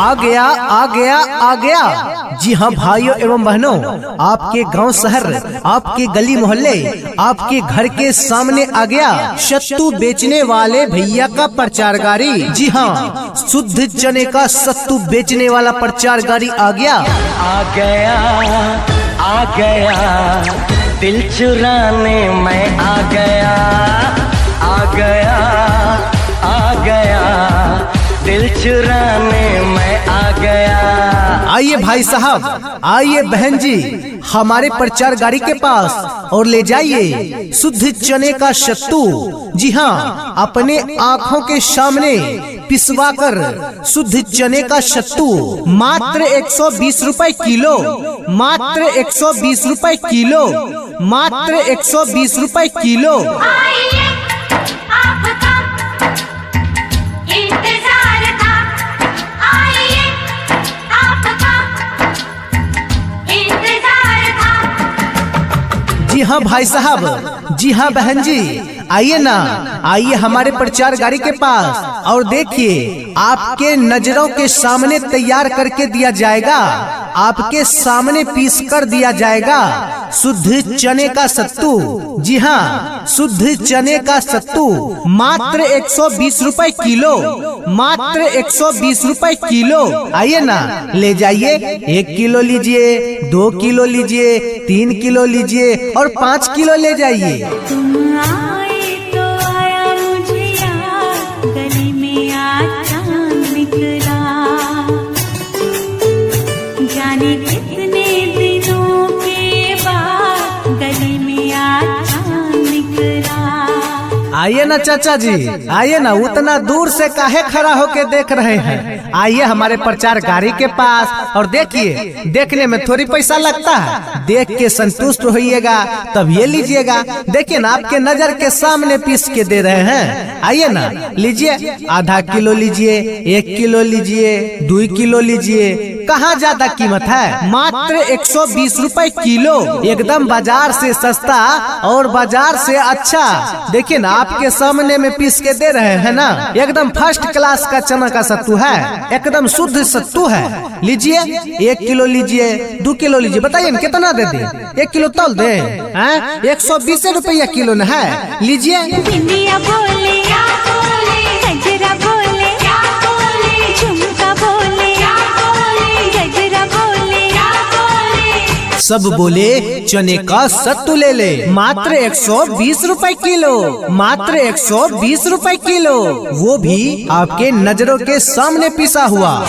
आ गया आ गया आ गया। जी हाँ भाइयों एवं बहनों, आपके गांव शहर, आपके गली मोहल्ले, आपके घर के सामने आ गया सत्तू बेचने वाले भैया का प्रचार गाड़ी। जी हाँ, शुद्ध चने का सत्तू बेचने वाला प्रचार गाड़ी आ गया। आ गया दिल चुराने मैं आ गया दिल चुराने मैं आ गया। आइए भाई साहब, आइए बहन जी, हमारे प्रचार गाड़ी के पास और ले जाइए शुद्ध चने का सत्तू। जी हाँ, अपने आँखों के सामने पिसवा कर शुद्ध चने का सत्तू मात्र 120 रुपए किलो, मात्र 120 रुपए किलो, मात्र 120 रुपए किलो। जी हाँ भाई साहब, जी हाँ बहन जी, आइए ना, आइए हमारे प्रचार गाड़ी के पास और देखिए आपके नजरों के सामने तैयार करके दिया जाएगा, आपके सामने पीस कर दिया जाएगा शुद्ध चने का सत्तू। जी हाँ, शुद्ध चने का सत्तू मात्र 120 रुपए किलो, मात्र 120 रुपए किलो। आइए ना, ले जाइए, 1 किलो लीजिए, 2 किलो लीजिए, 3 किलो लीजिए और 5 किलो ले जाइए। आइए ना चाचा जी, आइए ना, उतना दूर से काहे खड़ा होके देख रहे हैं? आइए हमारे प्रचार गाड़ी के पास और देखिए, देखने में थोड़ी पैसा लगता है, देख के संतुष्ट होइएगा तब ये लीजिएगा। देखिए ना, आपके नजर के सामने पीस के दे रहे हैं। आइए ना, लीजिए, आधा किलो लीजिए, 1 किलो लीजिए, 2 किलो लीजिए, कहाँ ज्यादा कीमत है, मात्र 120 रुपए किलो, एकदम बाजार से सस्ता और बाजार से अच्छा। देखिए ना, आपके सामने में पीस के दे रहे हैं ना, एकदम फर्स्ट क्लास का चना का सत्तू है, एकदम शुद्ध सत्तू है। लीजिए, 1 किलो लीजिए, 2 किलो लीजिए, बताइए कितना दे दे? 1 किलो तौल दे, 120 रुपया किलो न है, लीजिए। सब बोले चने का सत्तू ले ले, मात्र 120 रुपए किलो, मात्र 120 रुपए किलो, वो भी आपके नजरों के सामने पिसा हुआ।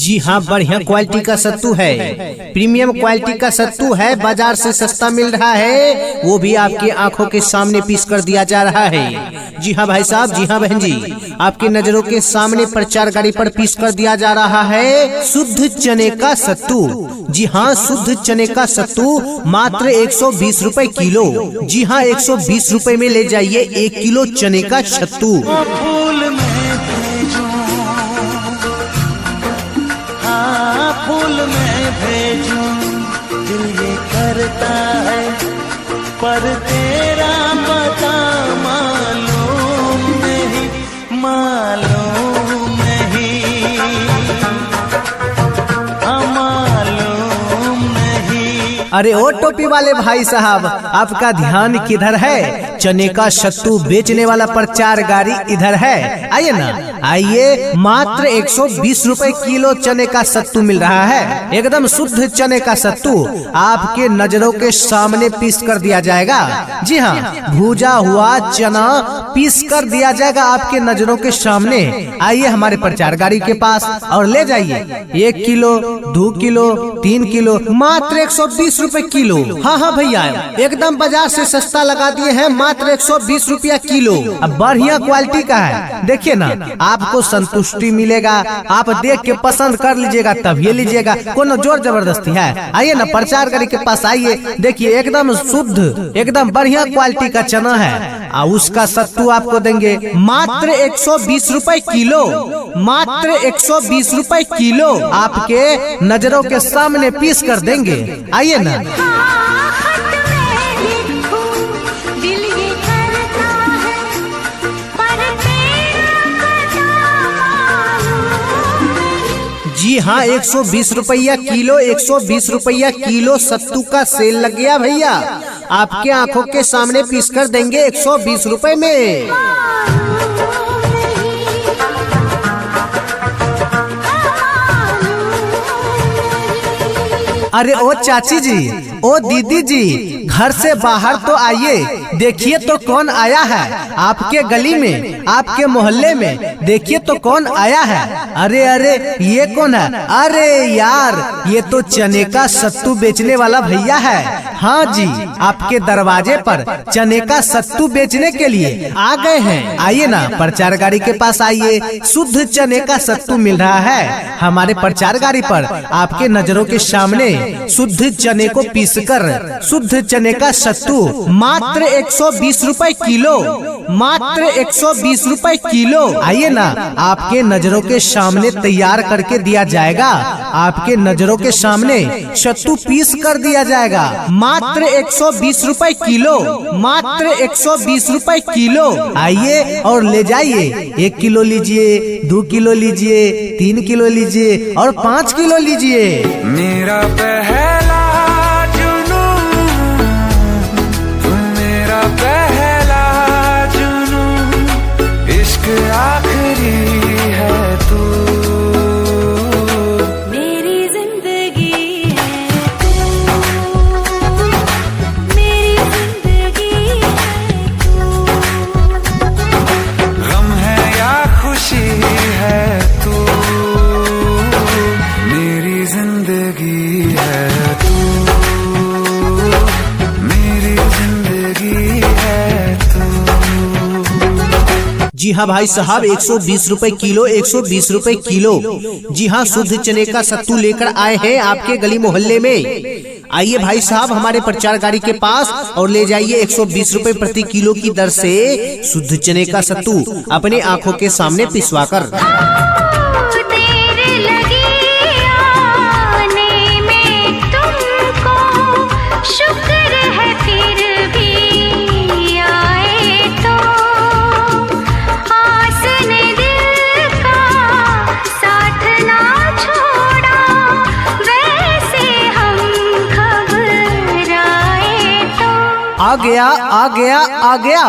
जी हाँ, बढ़िया क्वालिटी का सत्तू है, प्रीमियम क्वालिटी का सत्तू है, बाजार से सस्ता मिल रहा है, वो भी आपकी आंखों के सामने पीस कर दिया जा रहा है। जी हाँ भाई साहब, जी हाँ बहन जी, आपके नजरों के सामने प्रचार गाड़ी पर पीस कर दिया जा रहा है शुद्ध चने का सत्तू। जी हाँ, शुद्ध चने का सत्तू मात्र 120 रुपए किलो। जी हाँ, 120 रुपए में ले जाइए 1 किलो चने का सत्तू। फूल में भेजूं, दिल ये करता है, पर तेरा पता मालूम नहीं, मालूम नहीं, मालूम नहीं। अरे ओ टोपी वाले भाई साहब, आपका ध्यान किधर है? चने का सत्तू बेचने वाला प्रचार गाड़ी इधर है, आइए ना, आइए, मात्र 120 रुपए किलो चने का सत्तू मिल रहा है, एकदम शुद्ध चने का सत्तू आपके नजरों के सामने पीस कर दिया जाएगा। जी हाँ, भूजा हुआ चना पीस कर दिया जाएगा आपके नजरों के सामने। आइए हमारे प्रचार गाड़ी के पास और ले जाइए, 1 किलो, 2 किलो, 3 किलो, मात्र 120 रुपए किलो। हाँ हाँ भैया, एकदम बाजार से सस्ता लगा दिए हैं, मात्र 120 रुपया किलो। अब बढ़िया क्वालिटी का है, देखिए ना, आपको संतुष्टि मिलेगा। आप देख के पसंद कर लीजिएगा तभी लीजिएगा, कोनो जोर जबरदस्ती है। आइए ना प्रचार गाड़ी के पास आइए, देखिए एकदम शुद्ध एकदम बढ़िया क्वालिटी का चना है। उसका सत्तू आपको देंगे मात्र 120 रुपए किलो, मात्र 120 रुपए किलो आपके नजरों के सामने पीस कर देंगे। आइए ना। जी हाँ, 120 रुपया किलो, 120 रुपया किलो सत्तू का सेल लग गया भैया। आपके आंखों के सामने पीस कर देंगे 120 रुपए में। अरे ओ चाची जी, ओ दीदी जी, घर से बाहर तो आइए, देखिए तो कौन आया है आपके गली में, आपके मोहल्ले में, देखिए तो कौन आया है। अरे अरे ये कौन है? अरे यार, ये तो चने का सत्तू बेचने वाला भैया है। हाँ जी, आपके दरवाजे पर चने का सत्तू बेचने के लिए आ गए हैं। आइए ना प्रचार गाड़ी के पास आइए, शुद्ध चने का सत्तू मिल रहा है हमारे प्रचार गाड़ी पर। आपके नजरों के सामने शुद्ध चने को पीसकर शुद्ध चने का सत्तू मात्र 120 रुपए किलो, मात्र 120 रुपए किलो। आइए ना, आपके नजरों के सामने तैयार करके दिया जाएगा, आपके नजरों के सामने सत्तू पीस कर दिया जाएगा। मात्र 120 रुपए किलो, मात्र 120 रुपए किलो। आइए और ले जाइए, 1 किलो लीजिए, 2 किलो लीजिए, 3 किलो लीजिए और 5 किलो लीजिए। मेरा पहला जुनून, तुम मेरा पहला जुनून, इश्क आखिरी है तू, मेरी जिंदगी है तू, मेरी जिंदगी है तू, गम है या खुशी है तू, मेरी जिंदगी है तू, मेरी जिंदगी है तू। जी हाँ भाई साहब, 120 रुपए किलो, 120 रुपए किलो। जी हाँ, शुद्ध चने का सत्तू लेकर आए हैं आपके गली मोहल्ले में। आइए भाई साहब हमारे प्रचार गाड़ी के पास और ले जाइए 120 रुपए प्रति किलो की दर से शुद्ध चने का सत्तू अपने आंखों के सामने पिसवा कर। देर लगी आने में तुमको, शुक्र है फिर भी आए तो, आस ने दिल का साथ ना छोड़ा, वैसे हम घबराए तो। आ गया आ गया आ गया।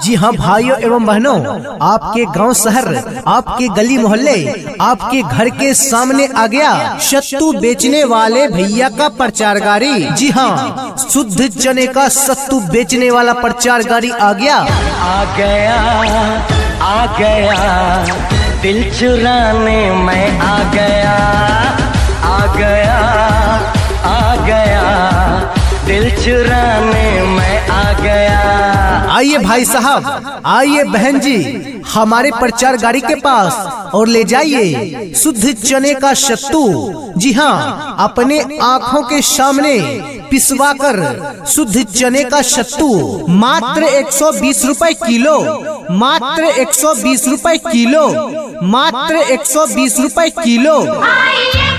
जी हाँ भाइयों एवं बहनों, आपके गांव शहर, आपके गली मोहल्ले, आपके घर के सामने आ गया सत्तू बेचने वाले भैया का प्रचार गाड़ी। जी हाँ, शुद्ध चने का सत्तू बेचने वाला प्रचार गाड़ी आ गया। आ गया आ गया, दिल चुराने मैं आ गया, आ गया आ गया, दिल चुराने मैं आ गया। आइए भाई साहब, आइए बहन जी, हमारे प्रचार गाड़ी के पास और ले जाइए शुद्ध चने का सत्तू। जी हाँ, अपने आँखों के सामने पिसवा कर शुद्ध चने का सत्तू मात्र 120 रुपए किलो, मात्र 120 रुपए किलो, मात्र 120 रुपए किलो। आइए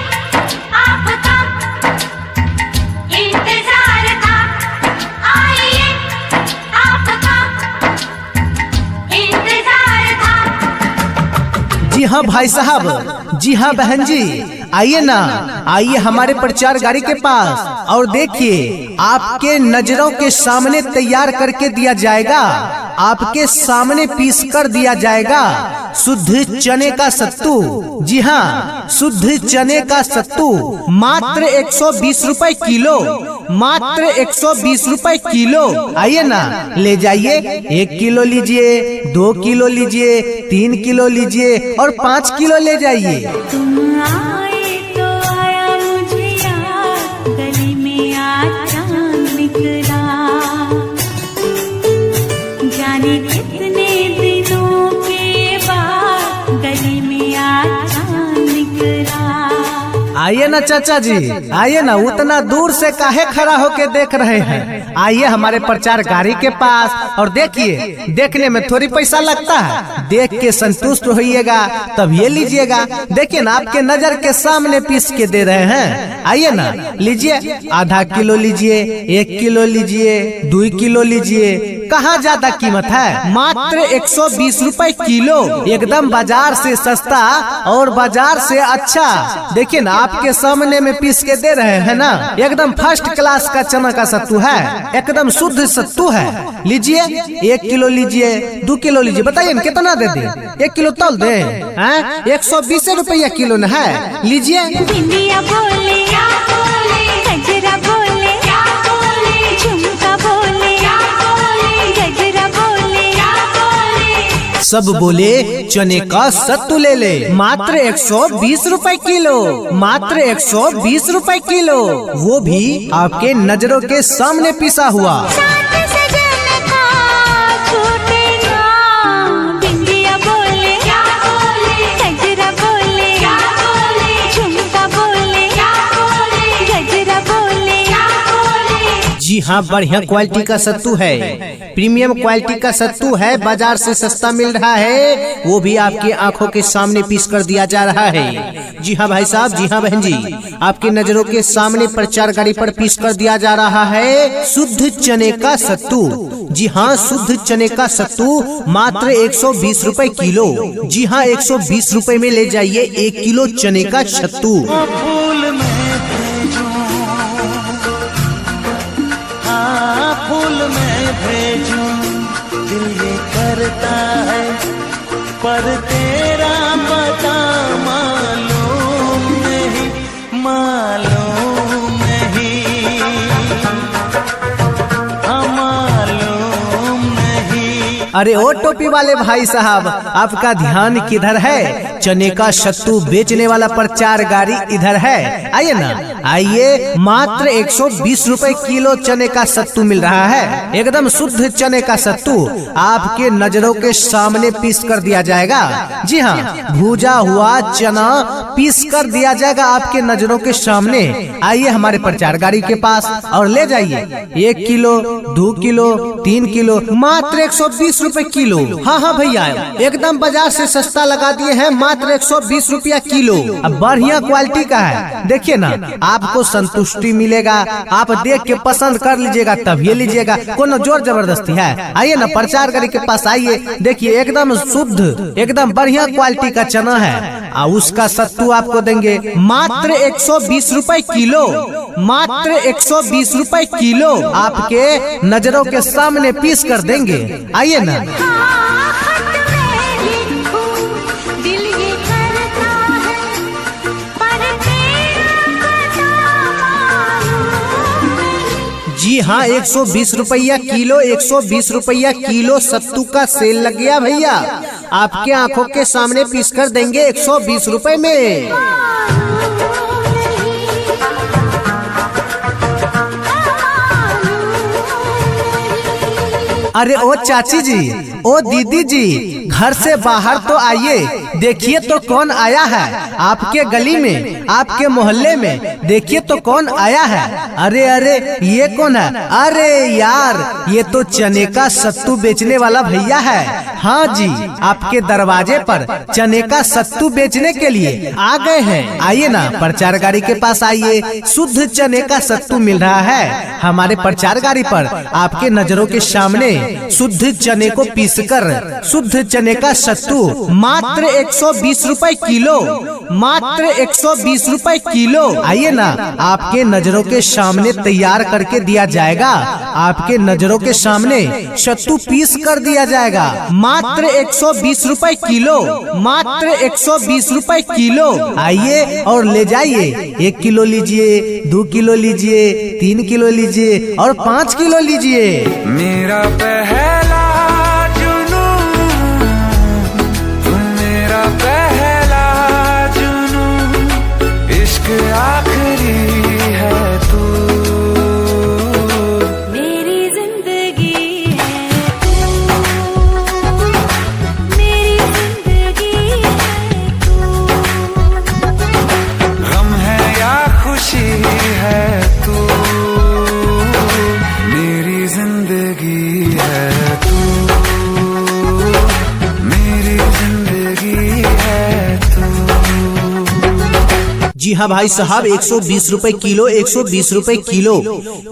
आपका इंतजार था, आइए आपका इंतजार था। जी हाँ भाई साहब, जी हाँ बहन जी, आइए ना, आइए हमारे प्रचार गाड़ी के पास और देखिए आपके नजरों के सामने तैयार करके दिया जाएगा, आपके सामने पीस कर दिया जाएगा शुद्ध चने का सत्तू। जी हाँ, शुद्ध चने का सत्तू मात्र 120 रुपए किलो, मात्र 120 रुपए किलो। आइए ना, ले जाइए, 1 किलो लीजिए, 2 किलो लीजिए, 3 किलो लीजिए और 5 किलो ले जाइए। तुम आए तो आया मुझे याद, गली में आज चांद निकला। ना चाचा जी, आइए ना, उतना दूर से काहे खड़ा होके देख रहे हैं। आइए हमारे प्रचार गाड़ी के पास और देखिए, देखने में थोड़ी पैसा लगता है, देख के संतुष्ट होइएगा तब ये लीजिएगा। देखिए ना, आपके नजर के सामने पीस के दे रहे हैं। आइए ना, लीजिए, आधा किलो लीजिए, 1 किलो लीजिए, 2 किलो लीजिए। कहाँ ज्यादा कीमत है, मात्र 120 रुपए किलो, एकदम बाजार से सस्ता और बाजार से अच्छा। देखिए ना, आपके सामने में पीस के दे रहे हैं ना, एकदम फर्स्ट क्लास का चना का सत्तू है, एकदम शुद्ध सत्तू है। लीजिए, 1 किलो लीजिए, 2 किलो लीजिए, बताइए कितना दे दे? 1 किलो तौल दे, 120 रुपया किलो न है, लीजिए। भिंडिया बोले, क्या बोले, गजरा बोले, क्या बोले, झुमका बोले, क्या बोले, गजरा बोले, क्या बोले, सब बोले चने का सत्तू ले ले, मात्र 120 रुपए किलो, मात्र 120 रुपए किलो, वो भी आपके नजरों के सामने पिसा हुआ। साथ सजन का छूटेगा। भिंडिया बोले, क्या बोले, गजरा बोले, क्या बोले, झुमका बोले, क्या बोले, गजरा बोले, क्या बोले। जी हाँ, बढ़िया क्वालिटी का सत्तू है, प्रीमियम क्वालिटी का सत्तू है, बाजार से सस्ता मिल रहा है, वो भी आपकी आंखों के सामने पीस कर दिया जा रहा है। जी हाँ भाई साहब, जी हाँ बहन जी, आपके नजरों के सामने प्रचार गाड़ी पर पीस कर दिया जा रहा है शुद्ध चने का सत्तू। जी हाँ, शुद्ध चने का सत्तू मात्र 120 रुपए किलो। जी हाँ, 120 रुपए में ले जाइए 1 किलो चने का सत्तू। फूल में भेजूं, हाँ फूल में भेजूं, दिल ये करता है, पर तेरा पता मालूम नहीं, मालूम नहीं, हाँ मालूम नहीं। अरे ओ टोपी वाले भाई साहब, आपका ध्यान किधर है? चने का सत्तू बेचने वाला प्रचार गाड़ी इधर है। आइए ना, आइए, मात्र 120 रुपए किलो चने का सत्तू मिल रहा है, एकदम शुद्ध चने का सत्तू आपके नजरों के सामने पीस कर दिया जाएगा। जी हाँ, भूजा हुआ चना पीस कर दिया जाएगा आपके नजरों के सामने। आइए हमारे प्रचार गाड़ी के पास और ले जाइए 1 किलो, 2 किलो, 3 किलो, मात्र 120 रुपए किलो। हाँ हाँ भैया, एकदम बाजार से सस्ता लगा दिए हैं, मात्र 120 रुपया किलो। अब बढ़िया क्वालिटी का है, देखिए ना, आपको संतुष्टि मिलेगा, आप देख के पसंद कर लीजिएगा तब ये लीजिएगा, कोनो जोर जबरदस्ती है। आइए ना, प्रचार गाड़ी के पास आइए, देखिए एकदम शुद्ध, एकदम बढ़िया क्वालिटी का चना है, उसका सत्तू आपको देंगे मात्र 120 रुपए किलो, मात्र 120 रुपए किलो आपके नजरों के सामने पीस कर देंगे। आइए ना। खत में लिखूं, दिल ये करता है, पर तेरा पता मालूम नहीं। जी हाँ, 120 रुपया किलो, 120 रुपया किलो सत्तू का सेल लग गया भैया, आपके आंखों के सामने पीस कर देंगे 120 रुपए में। अरे ओ चाची जी, ओ दीदी जी, घर से बाहर तो आइए, देखिए तो कौन आया है आपके गली में, आपके मोहल्ले में, देखिए तो कौन आया है। अरे अरे, ये कौन है? अरे यार, ये तो चने का सत्तू बेचने वाला भैया है। हाँ जी, आपके दरवाजे पर चने का सत्तू बेचने के लिए आ गए हैं। आइए ना, प्रचार गाड़ी के पास आइए, शुद्ध चने का सत्तू मिल रहा है हमारे प्रचार गाड़ी पर, आपके नजरों के सामने शुद्ध चने को पीसकर शुद्ध चने का सत्तू मात्र 120 रुपए किलो, मात्र 120 रुपए किलो। आइए ना, आपके नजरों के सामने तैयार करके दिया जाएगा, आपके नजरों के सामने सत्तू पीस कर दिया जाएगा, मात्र 120 रुपए किलो, मात्र 120 रुपए किलो। आइए और ले जाइए, 1 किलो लीजिए, 2 किलो लीजिए, 3 किलो लीजिए और 5 किलो लीजिए। मेरा पहला जुनून, तुम मेरा पहला जुनून, इश्क आखिरी है तू, मेरी जिंदगी है तू, मेरी जिंदगी है तू। गम है या हाँ भाई साहब, 120 रुपए किलो, 120 रुपए किलो।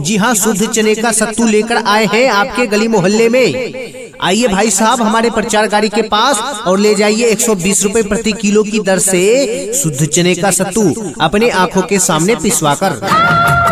जी हाँ, शुद्ध चने का सत्तू लेकर आए हैं आपके गली मोहल्ले में। आइए भाई साहब हमारे प्रचार गाड़ी के पास और ले जाइए 120 रुपए प्रति किलो की दर से शुद्ध चने का सत्तू अपने आंखों के सामने पिसवा कर।